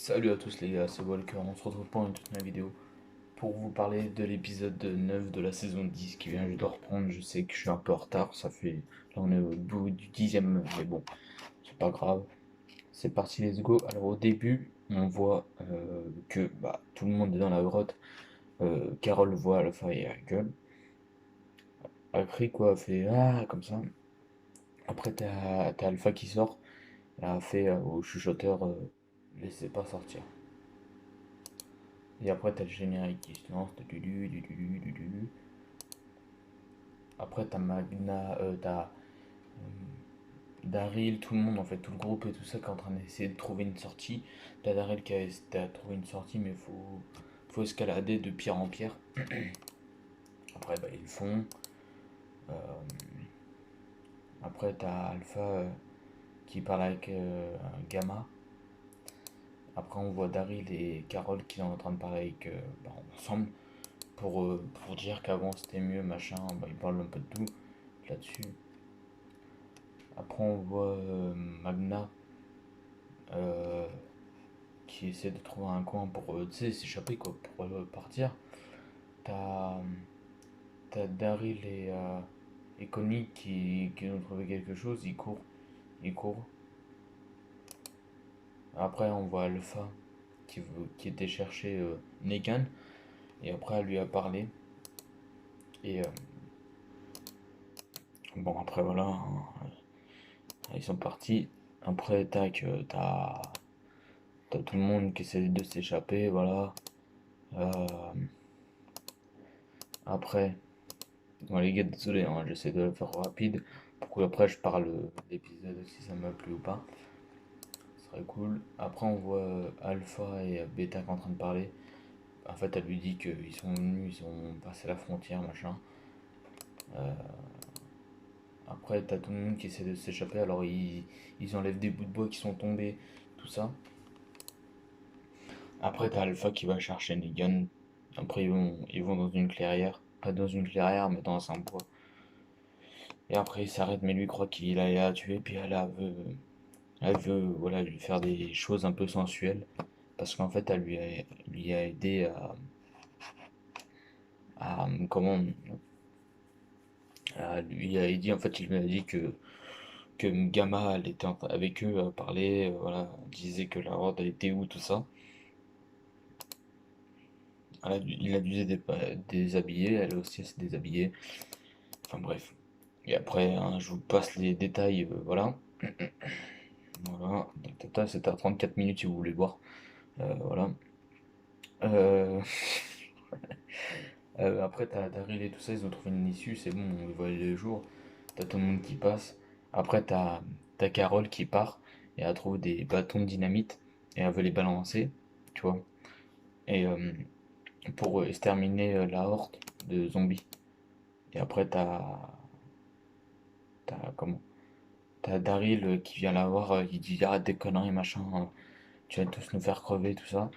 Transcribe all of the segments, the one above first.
Salut à tous les gars, c'est Walker, on se retrouve pour une toute nouvelle vidéo pour vous parler de l'épisode 9 de la saison 10 qui vient juste de reprendre. Je sais que je suis un peu en retard, ça fait... Là on est au bout du 10e, mais bon, c'est pas grave. C'est parti, let's go. Alors au début, on voit que tout le monde est dans la grotte. Carole voit Alpha et elle gueule. Elle crie quoi, elle fait ah comme ça. Après t'as Alpha qui sort, elle a fait au chuchoteur laissez pas sortir. Et après, t'as le générique qui se lance. Après, t'as Magna, t'as Daryl, tout le monde, en fait, tout le groupe et tout ça qui est en train d'essayer de trouver une sortie. T'as Daryl qui a essayé de trouver une sortie, mais faut escalader de pierre en pierre. Après, ils le font. Euh, Après, t'as Alpha qui parle avec Gamma. Après, on voit Daryl et Carol qui sont en train de parler avec, ensemble pour dire qu'avant c'était mieux, machin. Ils parlent un peu de tout là-dessus. Après, on voit Magna euh, qui essaie de trouver un coin pour tu sais, s'échapper quoi, pour partir. T'as t'as Daryl et Connie qui ont trouvé quelque chose, ils courent. Après, on voit Alpha qui était chercher Negan et après, elle lui a parlé. Et bon, après, voilà, hein, ils sont partis. Après, tac, t'as tout le monde qui essaie de s'échapper, voilà. Euh, Après, bon, les gars, désolé, hein, j'essaie de le faire rapide pour que après je parle de l'épisode si ça m'a plu ou pas. Ce serait cool. Après, on voit Alpha et Beta qui sont en train de parler. En fait, elle lui dit qu'ils sont venus, ils ont passé la frontière, machin. Euh, Après, t'as tout le monde qui essaie de s'échapper, alors ils enlèvent des bouts de bois qui sont tombés, tout ça. Après, t'as Alpha qui va chercher Negan. Après, ils vont dans une clairière. Pas dans une clairière, mais dans un bois. Et après, il s'arrête, mais lui croit qu'il a la tuer, puis elle veut voilà, lui faire des choses un peu sensuelles. Parce qu'en fait, lui a aidé comment, lui a dit, en fait, il lui a dit que Gamma, elle était avec eux à parler, voilà, disait que la Horde, elle était où, tout ça. Il a dû se déshabiller, elle aussi, elle s'est déshabillée. Enfin, bref. Et après, hein, je vous passe les détails, voilà. Voilà, c'était à 34 minutes si vous voulez voir. Voilà. Euh, Après, t'as Daryl et tout ça, ils ont trouvé une issue, c'est bon, ils voient les jours. T'as tout le monde qui passe. Après, t'as Carole qui part et elle trouve des bâtons de dynamite et elle veut les balancer, tu vois. Et pour exterminer la horde de zombies. Et après, comment? T'as Daryl qui vient la voir, il dit arrête des conneries, machin, tu vas tous nous faire crever, tout ça.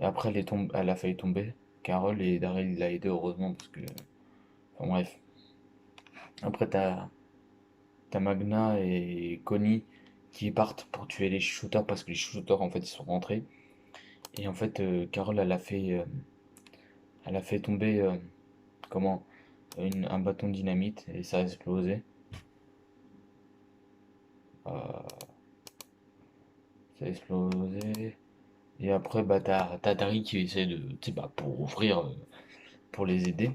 Et après, elle a failli tomber, Carole, et Daryl l'a aidé heureusement parce que. Enfin bref. Après, t'as Magna et Connie qui partent pour tuer les shooters parce que les shooters en fait ils sont rentrés. Et en fait, Carole elle a fait tomber comment un bâton de dynamite et ça a explosé. Euh, Ça a explosé. Et après, t'as Dari qui essaie de, tu sais, pour ouvrir, pour les aider.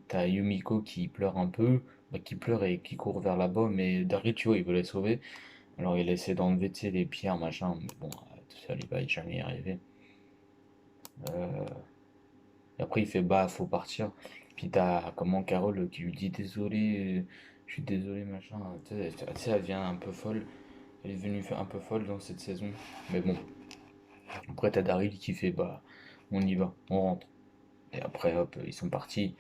T'as Yumiko qui pleure un peu, qui pleure et qui court vers là-bas, mais Dari, tu vois, il veut la sauver. Alors il essaie d'enlever, tu sais, les pierres, machin, mais bon, tout ça, il va jamais y arriver. Euh, et après, il fait, faut partir. Puis t'as, comment, Carole qui lui dit, désolé, je suis désolé, machin. Tu sais, elle devient un peu folle. Elle est devenue un peu folle dans cette saison. Mais bon, après, t'as Daryl qui fait, on y va, on rentre. Et après, hop, ils sont partis.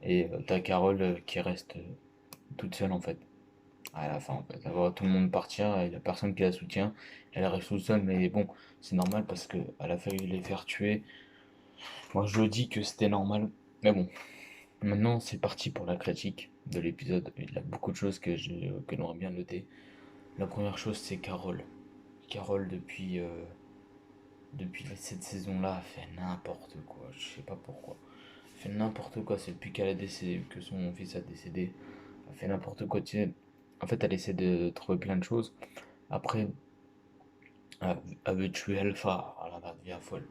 Et t'as Carole qui reste toute seule, en fait. À la fin, en fait. Elle voit tout le monde partir, il n'y a personne qui la soutient. Elle reste toute seule, mais bon, c'est normal parce qu'elle a failli les faire tuer. Moi, je dis que c'était normal. Mais bon, maintenant, c'est parti pour la critique de l'épisode. Il y a beaucoup de choses que j'aimerais bien noter. La première chose, c'est Carole. Carole, depuis cette saison-là, a fait n'importe quoi. Je sais pas pourquoi. Elle fait n'importe quoi. C'est depuis qu'elle a décédé, que son fils a décédé. Elle fait n'importe quoi. Tu sais. En fait, elle essaie de trouver plein de choses. Après, elle veut tuer Alpha. Ah là, elle devient folle.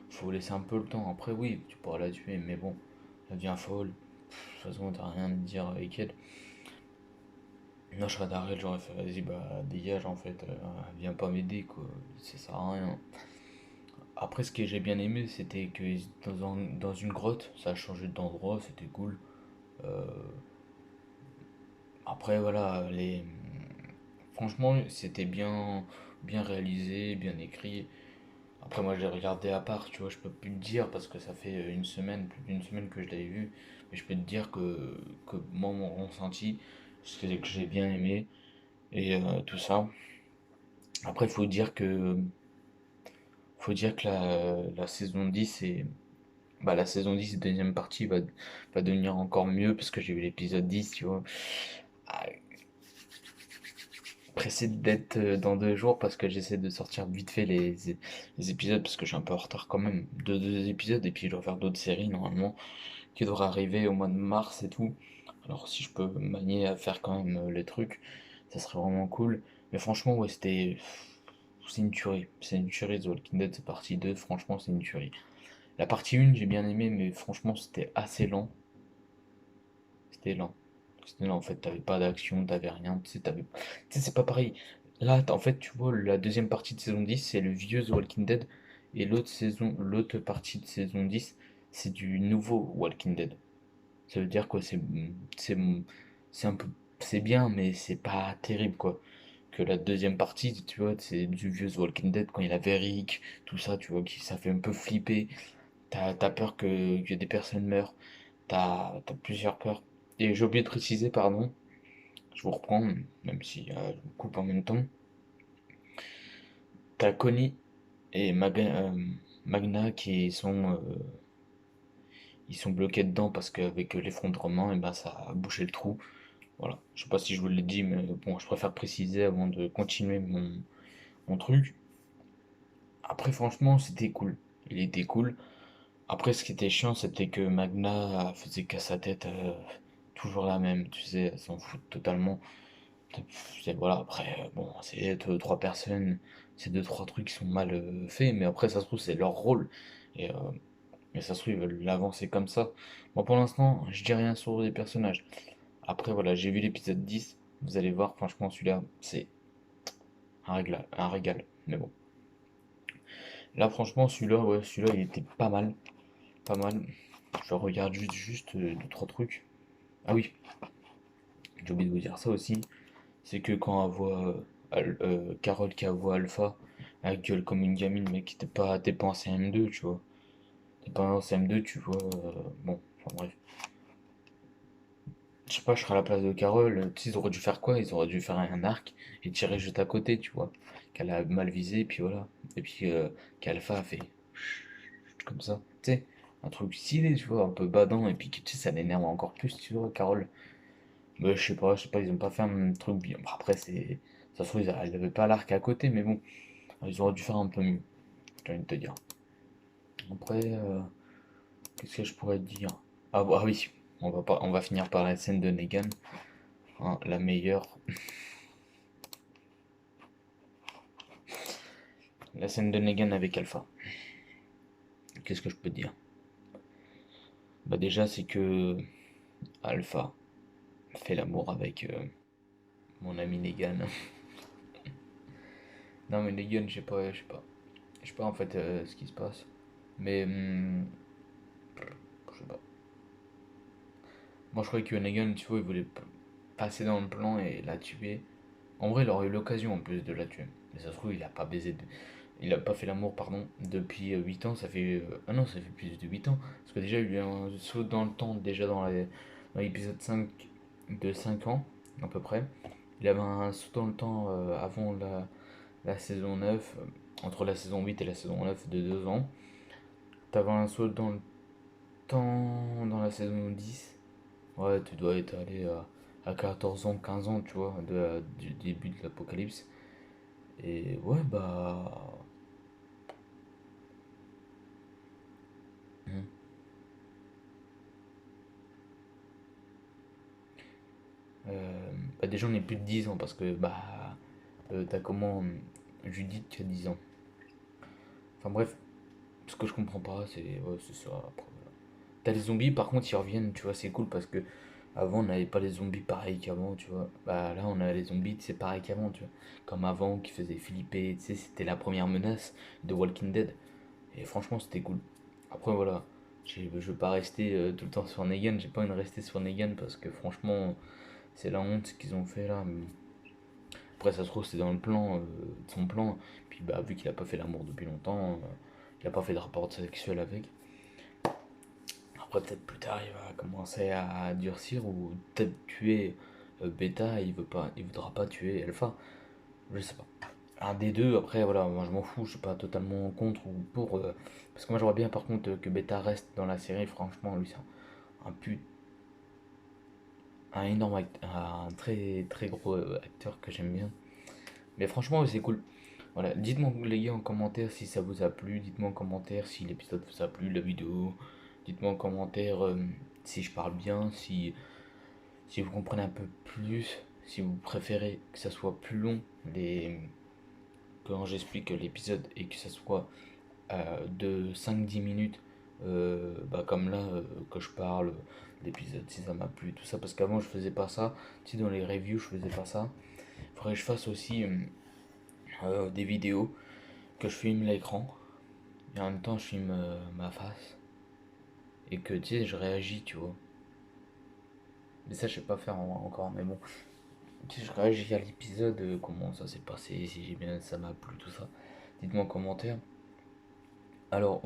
Faut laisser un peu le temps. Après, oui, tu pourras la tuer, mais bon, elle devient folle. De toute façon, t'as rien à dire avec elle. Non, je serais d'arrêt, j'aurais fait, vas-y, bah, dégage en fait, viens pas m'aider quoi, ça sert à rien. Après, ce que j'ai bien aimé, c'était que dans une grotte, ça a changé d'endroit, c'était cool. Euh, Après, voilà, franchement, c'était bien réalisé, bien écrit. Après, moi, j'ai regardé à part, tu vois, je peux plus te dire parce que ça fait une semaine, plus d'une semaine que je l'avais vu. Mais je peux te dire que moi, mon ressenti, c'est que j'ai bien aimé et tout ça. Après, faut dire que la saison 10 et bah, la saison 10 deuxième partie va devenir encore mieux parce que j'ai vu l'épisode 10, tu vois. Ah, pressé d'être dans 2 jours parce que j'essaie de sortir vite fait les épisodes parce que je suis un peu en retard quand même de 2 épisodes et puis je dois faire d'autres séries normalement qui devraient arriver au mois de mars et tout. Alors si je peux manier à faire quand même les trucs, ça serait vraiment cool. Mais franchement, ouais, c'est une tuerie. C'est une tuerie, The Walking Dead, c'est partie 2, franchement, c'est une tuerie. La partie 1, j'ai bien aimé, mais franchement, c'était assez lent. C'était lent. C'était lent, en fait, t'avais pas d'action, t'avais rien. Tu sais, c'est pas pareil. Là, en fait, tu vois, la deuxième partie de saison 10, c'est le vieux The Walking Dead. Et l'autre partie de saison 10, c'est du nouveau Walking Dead. Ça veut dire quoi? C'est, c'est un peu, c'est bien, mais c'est pas terrible, quoi. Que la deuxième partie, tu vois, c'est du vieux The Walking Dead quand il avait Rick, tout ça, tu vois, qui ça fait un peu flipper. T'as peur que des personnes meurent. T'as plusieurs peurs. Et j'ai oublié de préciser, pardon, je vous reprends, même si je me coupe en même temps. T'as Connie et Magna ils sont bloqués dedans parce qu'avec l'effondrement, et ben, ça a bouché le trou. Voilà. Je sais pas si je vous l'ai dit, mais bon, je préfère préciser avant de continuer mon truc. Après, franchement, c'était cool. Il était cool. Après, ce qui était chiant, c'était que Magna faisait qu'à sa tête toujours la même, tu sais, elle s'en fout totalement. Voilà, après, bon, c'est deux, trois personnes, c'est deux, trois trucs qui sont mal faits, mais après, ça se trouve, c'est leur rôle. Et, ça se trouve, ils veulent l'avancer comme ça. Bon, pour l'instant, je dis rien sur les personnages. Après, voilà, j'ai vu l'épisode 10, vous allez voir, franchement, celui-là, c'est un régal. Mais bon. Là, franchement, celui-là, ouais, celui-là, il était pas mal. Pas mal. Je regarde juste deux, trois trucs. Ah oui, j'ai oublié de vous dire ça aussi. C'est que quand elle voit Carole qui voit Alpha, elle gueule comme une gamine, mec, t'es pas en CM2, tu vois. T'es pas en CM2, tu vois. Bon, enfin bref. Je sais pas, je serais à la place de Carole. Tu sais, ils auraient dû faire quoi? Ils auraient dû faire un arc et tirer juste à côté, tu vois. Qu'elle a mal visé, et puis voilà. Et puis qu'Alpha a fait comme ça. Tu sais, un truc stylé, tu vois, un peu badant, et puis tu sais, ça l'énerve encore plus, tu vois, Carole. Mais je sais pas, ils ont pas fait un truc bien. Bon, après, ça se trouve, elle avait pas l'arc à côté, mais bon, ils auraient dû faire un peu mieux, j'ai envie de te dire. Après, qu'est-ce que je pourrais te dire? Ah oui, on va finir par la scène de Negan, hein, la meilleure. La scène de Negan avec Alpha. Qu'est-ce que je peux te dire? Bah déjà, c'est que Alpha fait l'amour avec mon ami Negan. Non mais Negan, je sais pas en fait ce qui se passe. Mais je sais pas. Moi je croyais que Negan, tu vois, il voulait passer dans le plan et la tuer. En vrai, il aurait eu l'occasion en plus de la tuer. Mais ça se trouve, il a pas baisé. Il a pas fait l'amour, pardon, depuis 8 ans. Ça fait. Ah non, ça fait plus de 8 ans. Parce que déjà, il y a eu un saut dans le temps, déjà dans l'épisode 5 de 5 ans, à peu près. Il avait un saut dans le temps avant la saison 9, entre la saison 8 et la saison 9 de 2 ans. T'avais un saut dans le temps dans la saison 10. Ouais, tu dois être allé à 14 ans, 15 ans, tu vois, du début de l'apocalypse. Et ouais, bah. hmm. Bah déjà, on est plus de 10 ans parce que, bah. T'as comment. Judith qui a 10 ans. Enfin bref, ce que je comprends pas, c'est ça. Après, voilà. T'as les zombies, par contre, ils reviennent, tu vois, c'est cool parce que avant, on n'avait pas les zombies pareils qu'avant, tu vois. Bah là, on a les zombies, c'est pareil qu'avant, tu vois. Comme avant, qui faisait flipper, tu sais, c'était la première menace de Walking Dead. Et franchement, c'était cool. Après, voilà, je veux pas rester tout le temps sur Negan, j'ai pas envie de rester sur Negan parce que franchement, c'est la honte ce qu'ils ont fait là. Mais après, ça se trouve, c'est dans le plan, de son plan. Puis bah, vu qu'il a pas fait l'amour depuis longtemps, il a pas fait de rapport sexuel avec. Après, peut-être plus tard, il va commencer à durcir ou peut-être tuer Beta, il voudra pas tuer Alpha. Je sais pas. Un des deux, après, voilà, moi je m'en fous, je suis pas totalement contre ou pour. Parce que moi j'aimerais bien par contre que Beta reste dans la série, franchement, lui c'est un, un énorme un très très gros acteur que j'aime bien. Mais franchement, c'est cool. Voilà, dites-moi les gars en commentaire si ça vous a plu, dites-moi en commentaire si l'épisode vous a plu, la vidéo, dites-moi en commentaire si je parle bien, si vous comprenez un peu plus, si vous préférez que ça soit plus long quand j'explique l'épisode et que ça soit de 5-10 minutes, bah comme là, que je parle l'épisode, si ça m'a plu, tout ça, parce qu'avant je faisais pas ça, si dans les reviews je faisais pas ça, il faudrait que je fasse aussi des vidéos que je filme l'écran et en même temps je filme ma face et que tu sais je réagis, tu vois. Mais ça je sais pas faire encore, mais bon, tu sais, je réagis à l'épisode, comment ça s'est passé, si j'ai bien, ça m'a plu, tout ça. Dites-moi en commentaire. Alors,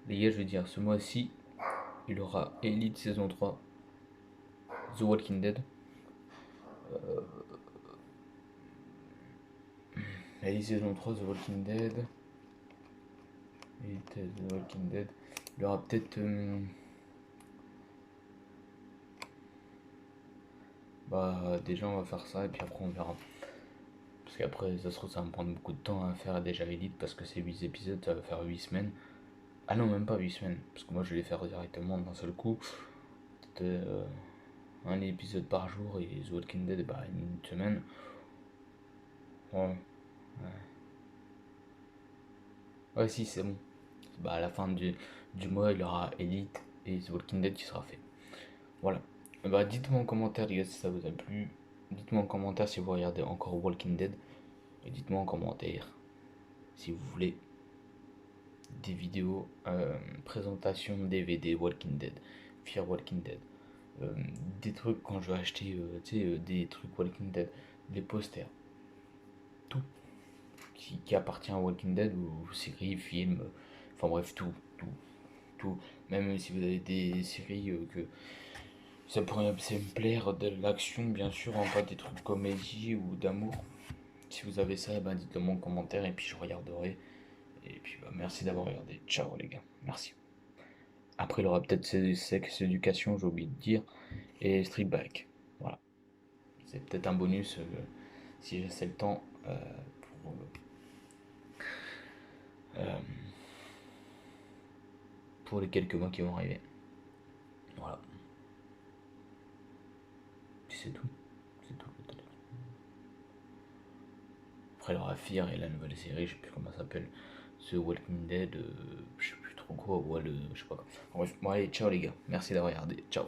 les gars, je vais dire, ce mois-ci, il aura Elite saison 3, The Walking Dead. Elite saison 3, The Walking Dead. Elite The Walking Dead. Il y aura peut-être. Bah, déjà, on va faire ça et puis après, on verra. Parce qu'après, ça se trouve, ça va me prendre beaucoup de temps à faire déjà Elite parce que c'est 8 épisodes, ça va faire 8 semaines. Ah non, même pas 8 semaines. Parce que moi, je vais les faire directement d'un seul coup. Peut-être un épisode par jour et The Walking Dead, bah, une semaine. Ouais, ouais, si, c'est bon. Bah, à la fin du mois, il y aura Elite et The Walking Dead qui sera fait. Voilà. Bah, dites-moi en commentaire, les gars, si ça vous a plu. Dites-moi en commentaire si vous regardez encore Walking Dead. Et dites-moi en commentaire si vous voulez des vidéos présentation DVD Walking Dead, Fear Walking Dead. euh, des trucs quand je vais acheter tu sais, des trucs Walking Dead, des posters, tout qui appartient à Walking Dead ou séries, films, enfin bref, tout, tout. Même si vous avez des séries que ça pourrait me plaire, de l'action bien sûr, hein, pas des trucs comédie ou d'amour. Si vous avez ça, ben dites-le moi en commentaire et puis je regarderai. Et puis bah, merci d'avoir regardé. Ciao les gars, merci. Après il y aura peut-être Sex Education, j'ai oublié de dire, et Street Bike. Voilà. C'est peut-être un bonus si j'ai le temps pour, euh, pour les quelques mois qui vont arriver. Voilà. C'est tout. C'est tout. Après, il y aura Fear et la nouvelle série, je sais plus comment ça s'appelle. The Walking Dead, je sais plus trop quoi, ou je sais pas quoi. Bref, bon, allez, ciao les gars. Merci d'avoir regardé. Ciao.